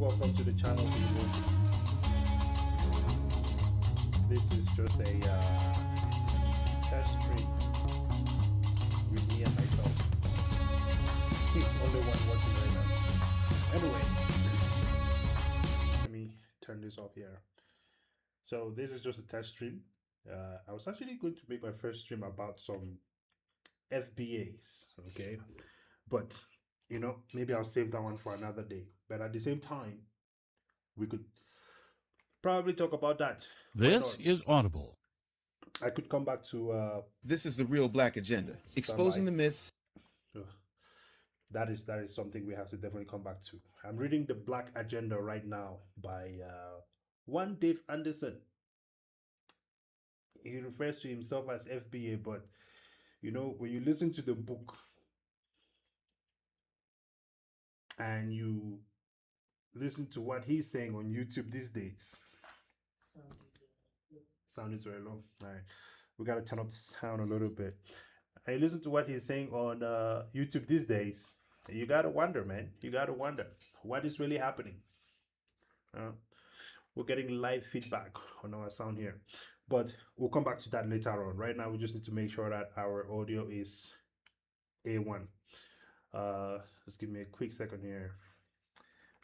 welcome to the channel, people. This is just a test stream with me and myself. Only one watching right now. Anyway, let me turn this off here. So this is just a test stream. I was actually going to make my first stream about some FBAs, okay? But you know, maybe I'll save that one for another day. But at the same time, we could probably talk about that. This is Audible. I could come back to This is the Real Black Agenda, exposing the myths. That is something we have to definitely come back to. I'm reading the Black Agenda right now by one Dave Anderson. He refers to himself as FBA, but you know, when you listen to the book and you listen to what he's saying on YouTube these days, sound is very low. All right, we gotta turn up the sound a little bit. I listen to what he's saying on YouTube these days. You gotta wonder, man. You gotta wonder what is really happening. We're getting live feedback on our sound here, but we'll come back to that later on. Right now, we just need to make sure that our audio is A1. Just give me a quick second here.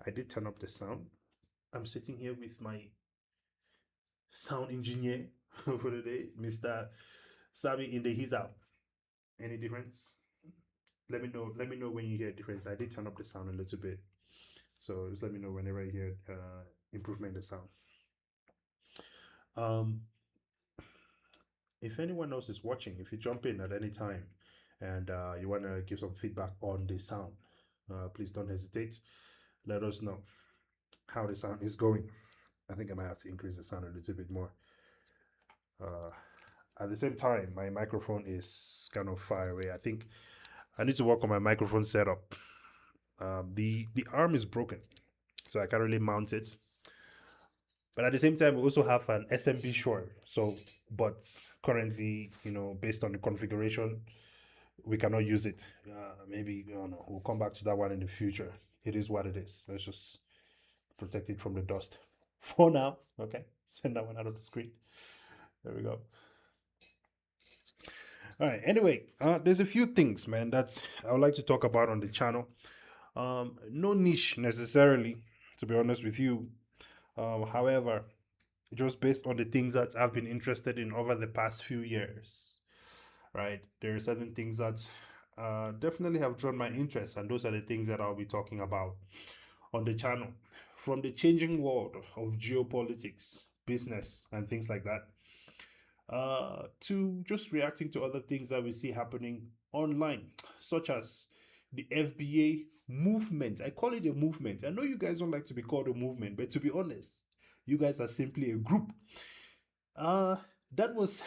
I did turn up the sound. I'm sitting here with my sound engineer for the day, Mr. Sami in the Hizab. Any difference? Let me know when you hear a difference. I did turn up the sound a little bit, so just let me know whenever you hear improvement in the sound. If anyone else is watching, if you jump in at any time and you want to give some feedback on the sound, please don't hesitate. Let us know how the sound is going. I think I might have to increase the sound a little bit more. At the same time, my microphone is kind of far away. I think I need to work on my microphone setup. The arm is broken, so I can't really mount it. But at the same time, we also have an SMB short. So, but currently, you know, based on the configuration, we cannot use it. Maybe, I don't know, we'll come back to that one in the future. It is what it is. Let's just protect it from the dust for now. Okay, send that one out of the screen. There we go. All right, anyway, there's a few things, man, that I would like to talk about on the channel. No niche necessarily, to be honest with you. However, just based on the things that I've been interested in over the past few years, right? There are certain things that definitely have drawn my interest, and those are the things that I'll be talking about on the channel. From the changing world of geopolitics, business, and things like that, to just reacting to other things that we see happening online, such as the FBA movement. I call it a movement. I know you guys don't like to be called a movement, but to be honest, you guys are simply a group. That was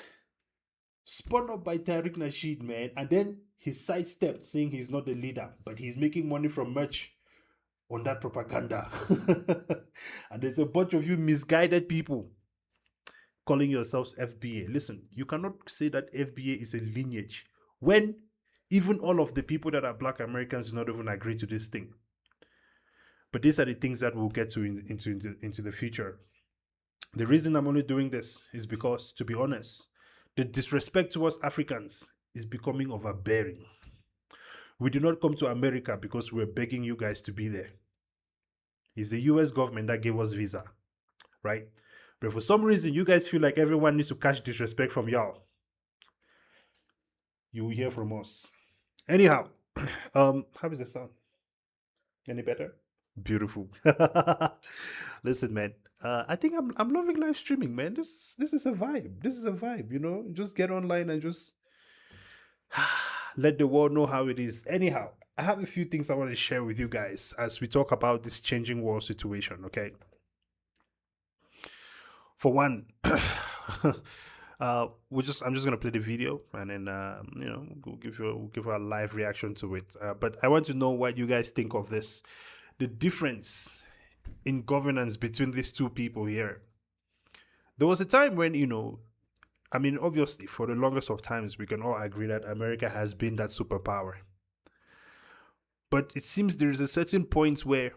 spun up by Tariq Nasheed, man, and then he sidestepped, saying he's not the leader, but he's making money from merch on that propaganda. And there's a bunch of you misguided people calling yourselves FBA. Listen, you cannot say that FBA is a lineage when even all of the people that are Black Americans do not even agree to this thing. But these are the things that we'll get to into the future. The reason I'm only doing this is because, to be honest, the disrespect towards Africans is becoming overbearing. We did not come to America because we're begging you guys to be there. It's the US government that gave us visa, right? But for some reason, you guys feel like everyone needs to catch disrespect from y'all. You will hear from us. Anyhow, how is the sound? Any better? Beautiful. Listen, man. I think I'm loving live streaming, man. This is a vibe. This is a vibe. You know, just get online and just let the world know how it is. Anyhow, I have a few things I want to share with you guys as we talk about this changing world situation. Okay. For one, I'm just gonna play the video and then you know, we'll give you a live reaction to it. But I want to know what you guys think of this, the difference in governance between these two people here. There was a time when, you know, I mean, obviously, for the longest of times, we can all agree that America has been that superpower. But it seems there is a certain point where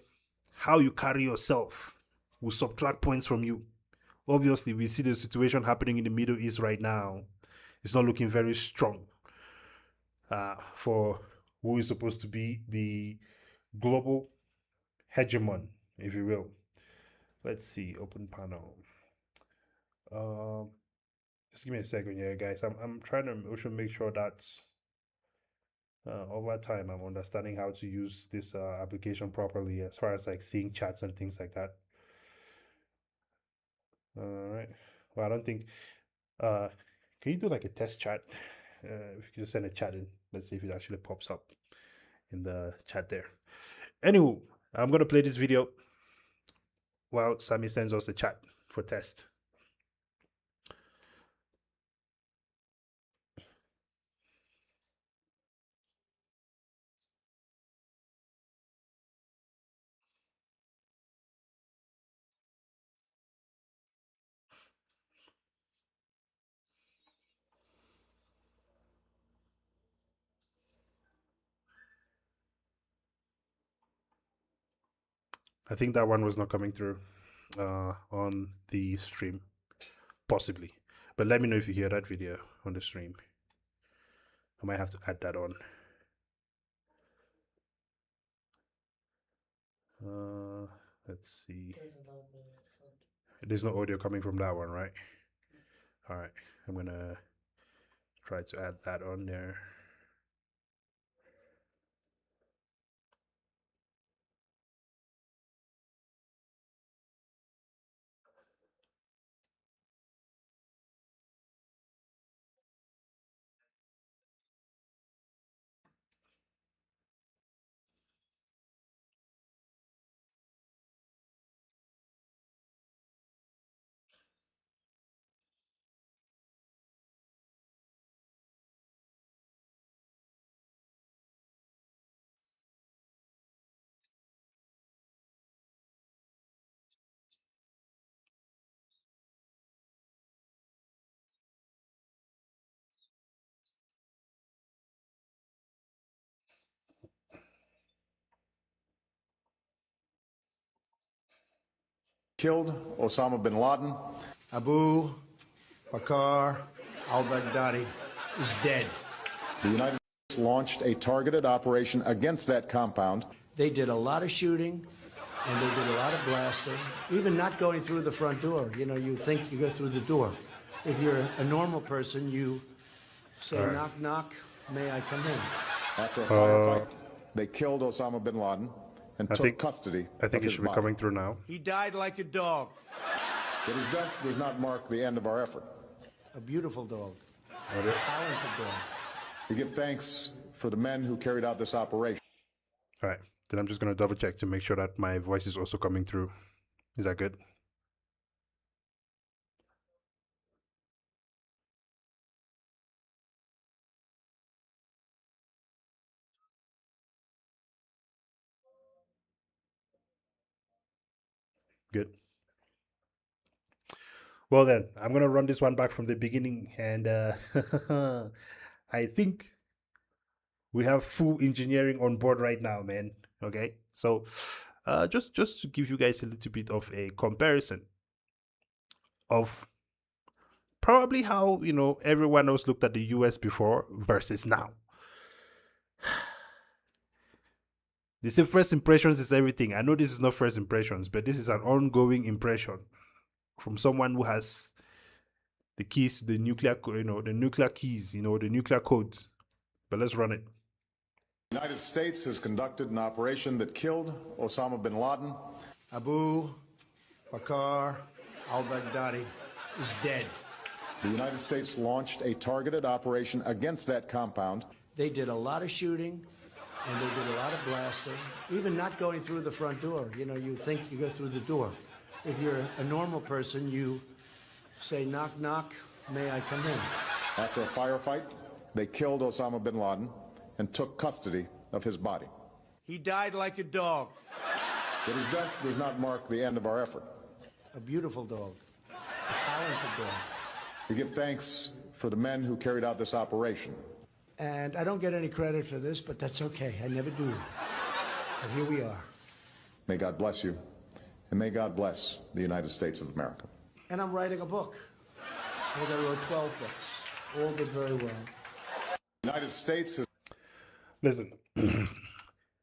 how you carry yourself will subtract points from you. Obviously, we see the situation happening in the Middle East right now. It's not looking very strong for who is supposed to be the global hegemon, if you will. Let's see, open panel. Just give me a second here, guys. I'm trying to also make sure that over time I'm understanding how to use this application properly as far as like seeing chats and things like that. All right. Well, I don't think. Can you do like a test chat? If you can just send a chat in, let's see if it actually pops up in the chat there. Anywho, I'm gonna play this video while Sammy sends us a chat for test. I think that one was not coming through on the stream, possibly. But let me know if you hear that video on the stream. I might have to add that on. Let's see. There's no audio coming from that one, right? All right, I'm gonna try to add that on there. Killed Osama bin Laden. Abu Bakr al-Baghdadi is dead. The United States launched a targeted operation against that compound. They did a lot of shooting and they did a lot of blasting, even not going through the front door. You know, you think you go through the door. If you're a normal person, you say, knock, knock, may I come in? After a firefight, they killed Osama bin Laden and took custody I think of it his should be body. coming through now. He died like a dog. But his death does not mark the end of our effort. A beautiful dog. All right. A talented dog. We give thanks for the men who carried out this operation. All right. Then I'm just gonna double check to make sure that my voice is also coming through. Is that good? Good. Well then, I'm gonna run this one back from the beginning, and I think we have full engineering on board right now, man. Okay, so just to give you guys a little bit of a comparison of probably how everyone else looked at the US before versus now. They say first impressions is everything. I know this is not first impressions, but this is an ongoing impression from someone who has the keys to the nuclear, the nuclear keys, the nuclear code. But let's run it. The United States has conducted an operation that killed Osama bin Laden. Abu Bakr al-Baghdadi is dead. The United States launched a targeted operation against that compound. They did a lot of shooting and they did a lot of blasting, even not going through the front door. You know, you think you go through the door. If you're a normal person, you say, knock, knock, may I come in? After a firefight, they killed Osama bin Laden and took custody of his body. He died like a dog. But his death does not mark the end of our effort. A beautiful dog. A talented dog. We give thanks for the men who carried out this operation. And I don't get any credit for this, but that's okay. I never do. But here we are. May God bless you, and may God bless the United States of America. And I'm writing a book. I think I wrote 12 books. All did very well. The United States is Listen,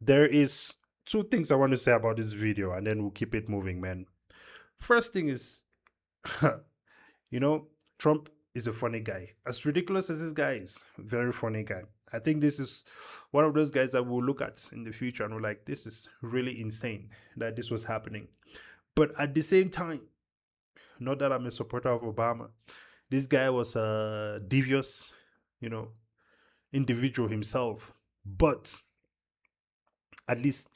there is two things I want to say about this video, and then we'll keep it moving, man. First thing is, you know, Trump is a funny guy. As ridiculous as this guy is, very funny guy. I think this is one of those guys that we'll look at in the future and we're like, this is really insane that this was happening. But at the same time, not that I'm a supporter of Obama, this guy was a devious, you know, individual himself. But at least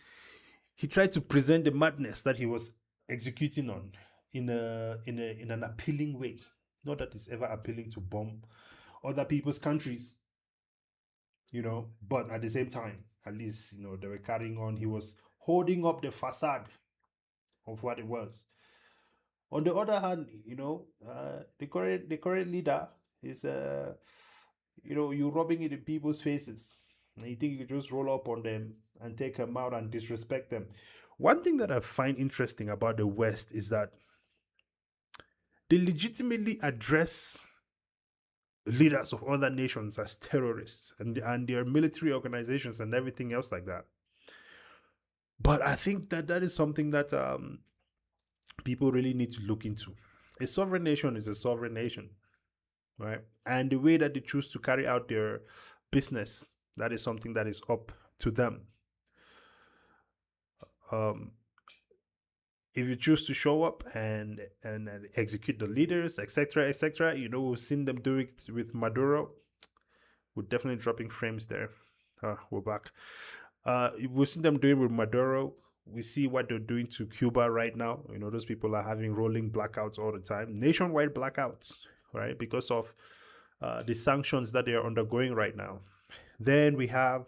he tried to present the madness that he was executing on in an appealing way. Not that it's ever appealing to bomb other people's countries, you know, but at the same time, at least, you know, they were carrying on. He was holding up the facade of what it was. On the other hand, you know, the current leader is, you know, you're rubbing it in people's faces. And you think you could just roll up on them and take them out and disrespect them. One thing that I find interesting about the West is that they legitimately address leaders of other nations as terrorists and their military organizations and everything else like that. But I think that is something that people really need to look into. A sovereign nation is a sovereign nation, right? And the way that they choose to carry out their business, that is something that is up to them. If you choose to show up and execute the leaders, etc., etc., you know, we've seen them do it with Maduro. We're definitely dropping frames there. We're back. We've seen them doing with Maduro. We see what they're doing to Cuba right now. You know, those people are having rolling blackouts all the time, nationwide blackouts, right? Because of the sanctions that they are undergoing right now. Then we have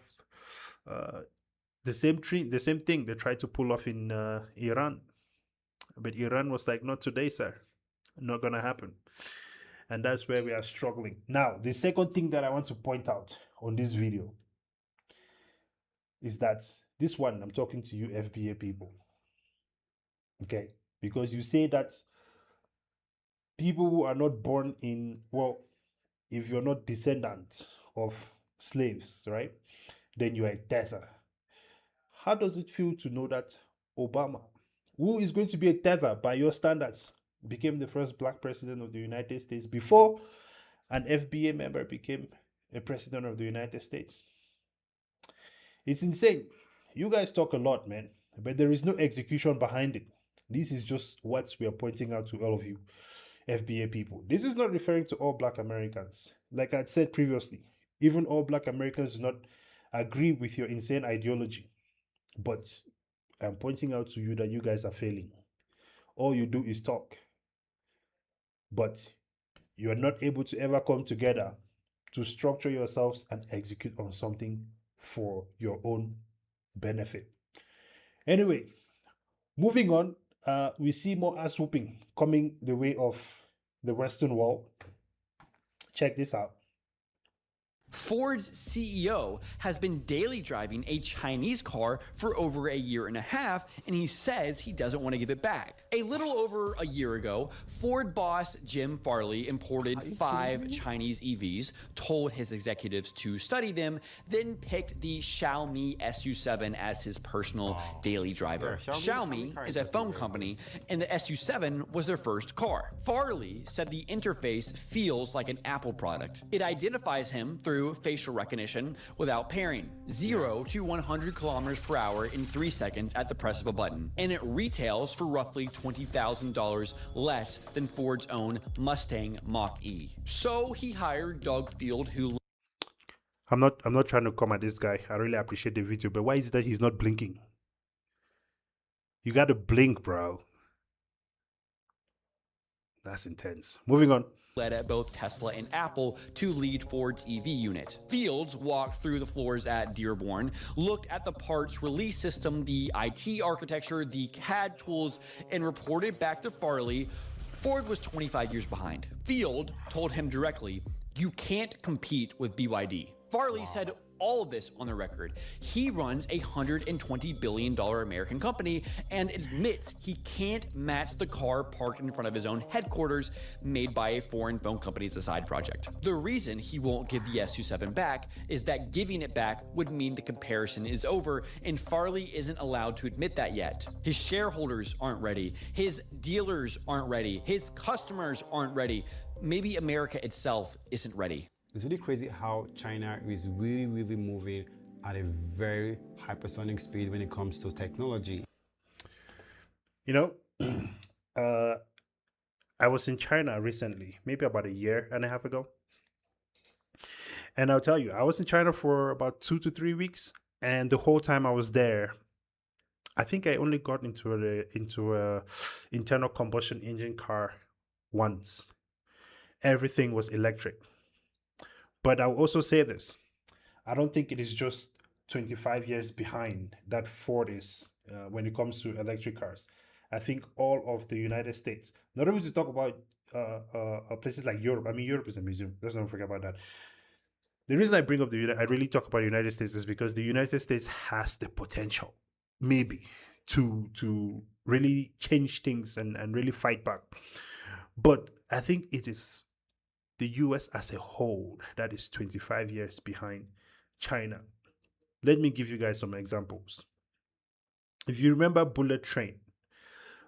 the same thing they tried to pull off in Iran. But Iran was like, not today, sir. Not going to happen. And that's where we are struggling. Now, the second thing that I want to point out on this video is that this one, I'm talking to you FBA people. Okay? Because you say that people who are not born in, well, if you're not descendant of slaves, right? Then you are a tether. How does it feel to know that Obama, who is going to be a tether by your standards, became the first black president of the United States before an FBA member became a president of the United States? It's insane. You guys talk a lot, man, but there is no execution behind it. This is just what we are pointing out to all of you FBA people. This is not referring to all black Americans. Like I said previously, even all black Americans do not agree with your insane ideology. But I'm pointing out to you that you guys are failing. All you do is talk. But you are not able to ever come together to structure yourselves and execute on something for your own benefit. Anyway, moving on, we see more ass whooping coming the way of the Western world. Check this out. Ford's CEO has been daily driving a Chinese car for over a year and a half, and he says he doesn't want to give it back. A little over a year ago, Ford boss Jim Farley imported 5 Chinese EVs, told his executives to study them, then picked the Xiaomi SU7 as his personal daily driver. Xiaomi is a phone company, and the SU7 was their first car. Farley said the interface feels like an Apple product. It identifies him through facial recognition without pairing. 0 to 100 kilometers per hour in 3 seconds at the press of a button. And it retails for roughly $20,000 less than Ford's own Mustang Mach-E. So he hired Doug Field, who... I'm not trying to come at this guy. I really appreciate the video, but why is it that he's not blinking? You gotta blink, bro. That's intense. Moving on. Led at both Tesla and Apple to lead Ford's EV unit. Fields walked through the floors at Dearborn, looked at the parts release system, the IT architecture, the CAD tools, and reported back to Farley Ford was 25 years behind. Field told him directly, "You can't compete with BYD." Farley said all of this on the record. He runs a $120 billion American company and admits he can't match the car parked in front of his own headquarters made by a foreign phone company as a side project. The reason he won't give the S27 back is that giving it back would mean the comparison is over, and Farley isn't allowed to admit that yet. His shareholders aren't ready. His dealers aren't ready. His customers aren't ready. Maybe America itself isn't ready. It's really crazy how China is really moving at a very hypersonic speed when it comes to technology. You know, I was in China recently, maybe about a year and a half ago. And I'll tell you, I was in China for about 2 to 3 weeks. And the whole time I was there, I think I only got into a internal combustion engine car once. Everything was electric. But I'll also say this. I don't think it is just 25 years behind that Ford is when it comes to electric cars. I think all of the United States, not only to talk about places like Europe. I mean, Europe is a museum. Let's not forget about that. The reason I bring up I really talk about the United States is because the United States has the potential, maybe, to really change things and really fight back. But I think it is the US as a whole that is 25 years behind China. Let me give you guys some examples. If you remember Bullet Train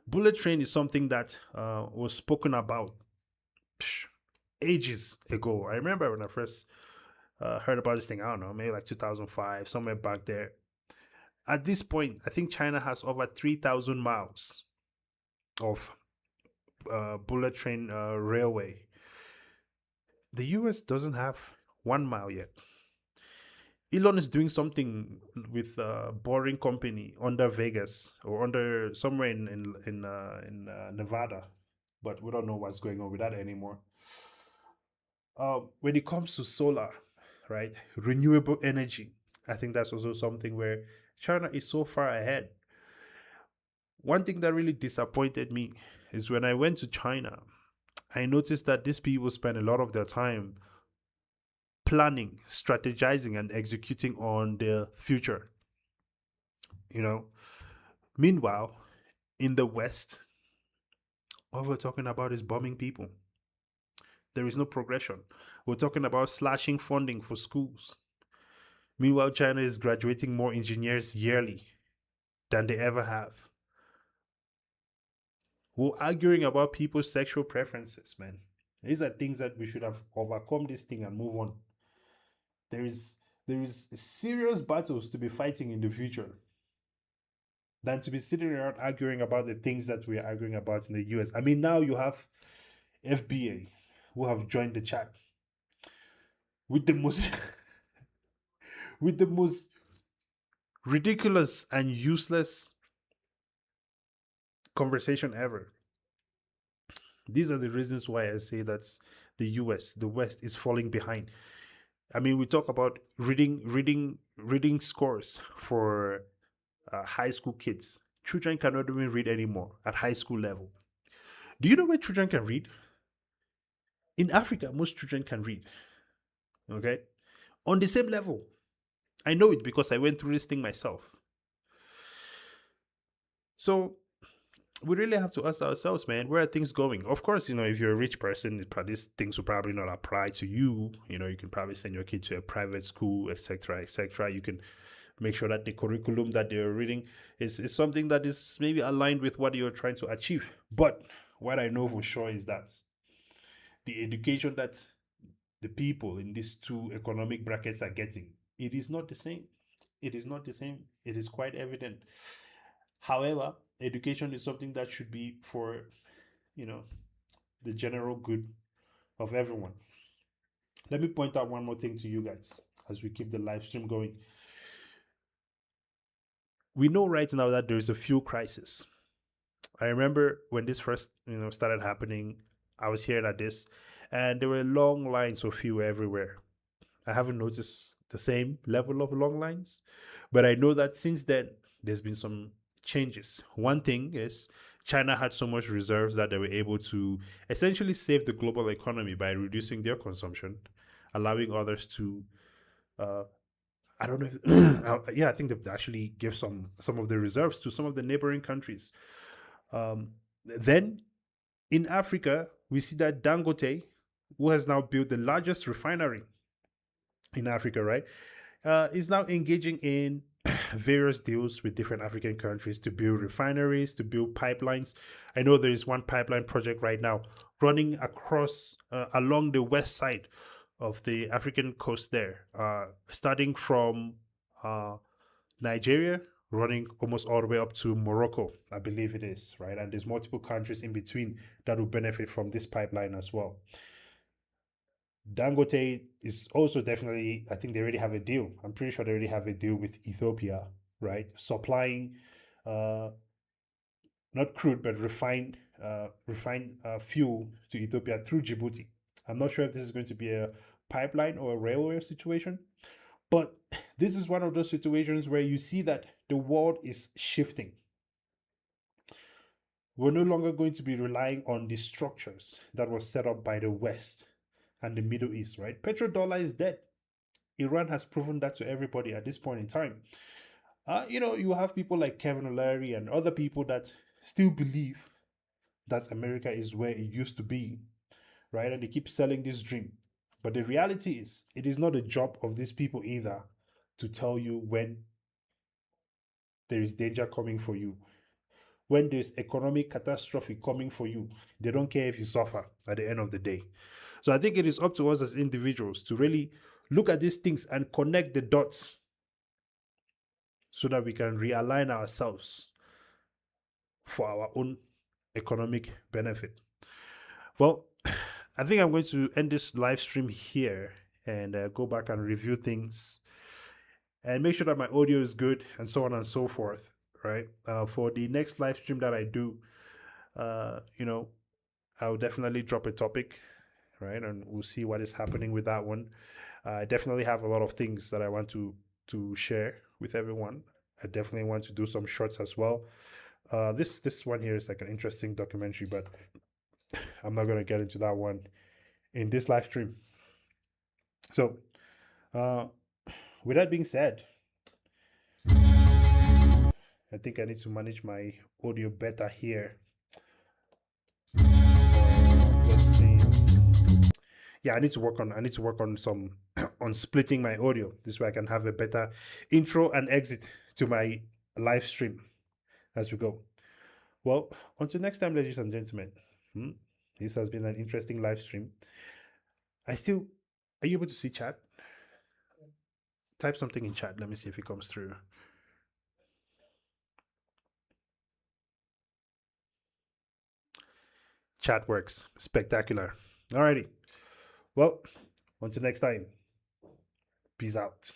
is something that was spoken about ages ago. I remember when I first heard about this thing, I don't know, maybe like 2005, somewhere back there. At this point, I think China has over 3,000 miles of bullet train railway. The US doesn't have 1 mile yet. Elon is doing something with a Boring Company under Vegas or under somewhere in Nevada, but we don't know what's going on with that anymore. When it comes to solar, right, renewable energy, I think that's also something where China is so far ahead. One thing that really disappointed me is when I went to China, I noticed that these people spend a lot of their time planning, strategizing, and executing on their future. You know, meanwhile, in the West, all we're talking about is bombing people. There is no progression. We're talking about slashing funding for schools. Meanwhile, China is graduating more engineers yearly than they ever have. We're arguing about people's sexual preferences, man. These are things that we should have overcome this thing and move on. There is serious battles to be fighting in the future than to be sitting around arguing about the things that we're arguing about in the US. I mean, now you have FBA who have joined the chat with the most with the most ridiculous and useless conversation ever. These are the reasons why I say that the US, the West, is falling behind. I mean, we talk about reading scores for high school kids. Children cannot even read anymore at high school level. Do you know where children can read? In Africa, most children can read. Okay? On the same level. I know it because I went through this thing myself. So we really have to ask ourselves, man, where are things going? Of course, you know, if you're a rich person, these things will probably not apply to you. You know, you can probably send your kid to a private school, etc., etc. You can make sure that the curriculum that they're reading is something that is maybe aligned with what you're trying to achieve. But what I know for sure is that the education that the people in these two economic brackets are getting, it is not the same. It is not the same. It is quite evident. However, education is something that should be for, you know, the general good of everyone. Let me point out one more thing to you guys as we keep the live stream going. We know right now that there is a fuel crisis. I remember when this first, started happening, I was hearing at this, and there were long lines of fuel everywhere. I haven't noticed the same level of long lines, but I know that since then, there's been some changes. One thing is China had so much reserves that they were able to essentially save the global economy by reducing their consumption, allowing others to I don't know if, yeah, I think they've actually give some of the reserves to some of the neighboring countries. Then in Africa, we see that Dangote, who has now built the largest refinery in Africa, right, is now engaging in various deals with different African countries to build refineries, to build pipelines. I know there is one pipeline project right now running across along the west side of the African coast there, starting from Nigeria, running almost all the way up to Morocco, I believe it is, right? And there's multiple countries in between that will benefit from this pipeline as well. Dangote is also definitely, I think they already have a deal. I'm pretty sure they already have a deal with Ethiopia, right? Supplying not crude, but refined fuel to Ethiopia through Djibouti. I'm not sure if this is going to be a pipeline or a railway situation, but this is one of those situations where you see that the world is shifting. We're no longer going to be relying on the structures that were set up by the West and the Middle East, right? Petrodollar is dead. Iran has proven that to everybody at this point in time. You have people like Kevin O'Leary and other people that still believe that America is where it used to be, right? And they keep selling this dream. But the reality is, it is not the job of these people either to tell you when there is danger coming for you. When there's economic catastrophe coming for you, they don't care if you suffer at the end of the day. So I think it is up to us as individuals to really look at these things and connect the dots so that we can realign ourselves for our own economic benefit. Well, I think I'm going to end this live stream here and go back and review things and make sure that my audio is good and so on and so forth, right? For the next live stream that I do, I'll definitely drop a topic, right? And we'll see what is happening with that one. I definitely have a lot of things that I want to share with everyone. I definitely want to do some shorts as well. This one here is like an interesting documentary, but I'm not going to get into that one in this live stream. So, with that being said, I think I need to manage my audio better here. Let's see. Yeah, I need to work on some on splitting my audio. This way I can have a better intro and exit to my live stream as we go. Well, until next time, ladies and gentlemen. This has been an interesting live stream. Are you able to see chat? Type something in chat. Let me see if it comes through. Chat works. Spectacular. Alrighty. Well, until next time. Peace out.